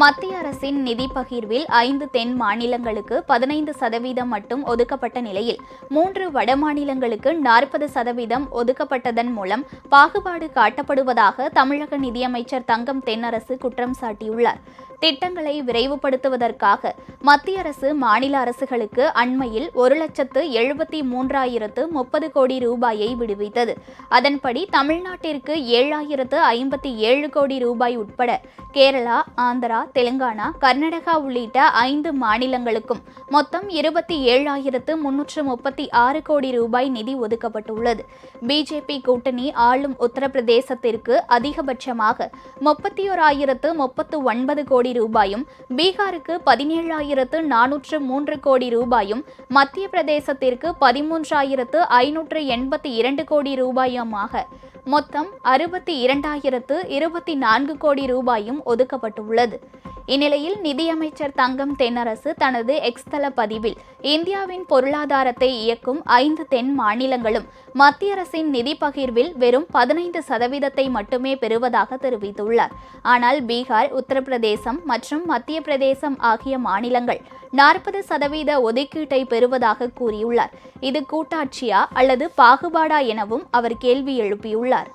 மத்திய அரசின் நிதி பகிர்வில் 5 தென் மாநிலங்களுக்கு 15% மட்டும் ஒதுக்கப்பட்ட நிலையில் 3 வட மாநிலங்களுக்கு 40% ஒதுக்கப்பட்டதன் மூலம் பாகுபாடு காட்டப்படுவதாக தமிழக நிதியமைச்சர் தங்கம் தென்னரசு குற்றம் சாட்டியுள்ளார். திட்டங்களை விரைவுபடுத்துவதற்காக மத்திய அரசு மாநில அரசுகளுக்கு அண்மையில் 1,73,030 கோடி ரூபாயை விடுவித்தது. அதன்படி தமிழ்நாட்டிற்கு 7,057 கோடி ரூபாய் உட்பட கேரளா, ஆந்திரா, தெலுங்கானா, கர்நாடகா உள்ளிட்ட 5 மாநிலங்களுக்கும் மொத்தம் 27,336 கோடி ரூபாய் நிதி ஒதுக்கப்பட்டுள்ளது. பிஜேபி கூட்டணி ஆளும் உத்தரப்பிரதேசத்திற்கு அதிகபட்சமாக 31,039 கோடி ரூபாயும், பீகாருக்கு 17,403 கோடி ரூபாயும், மத்திய பிரதேசத்திற்கு 13,582 கோடி ரூபாயுமாக மொத்தம் 62,024 கோடி ரூபாயும் ஒதுக்கப்பட்டுள்ளது. இந்நிலையில் நிதியமைச்சர் தங்கம் தென்னரசு தனது எக்ஸ் தள பதிவில் இந்தியாவின் பொருளாதாரத்தை இயக்கும் 5 தென் மாநிலங்களும் மத்திய அரசின் நிதி பகிர்வில் வெறும் 15% மட்டுமே பெறுவதாக தெரிவித்துள்ளார். ஆனால் பீகார், உத்தரப்பிரதேசம் மற்றும் மத்திய பிரதேசம் ஆகிய மாநிலங்கள் 40% ஒதுக்கீட்டை பெறுவதாக கூறியுள்ளார். இது கூட்டாட்சியா அல்லது பாகுபாடா எனவும் அவர் கேள்வி எழுப்பியுள்ளார்.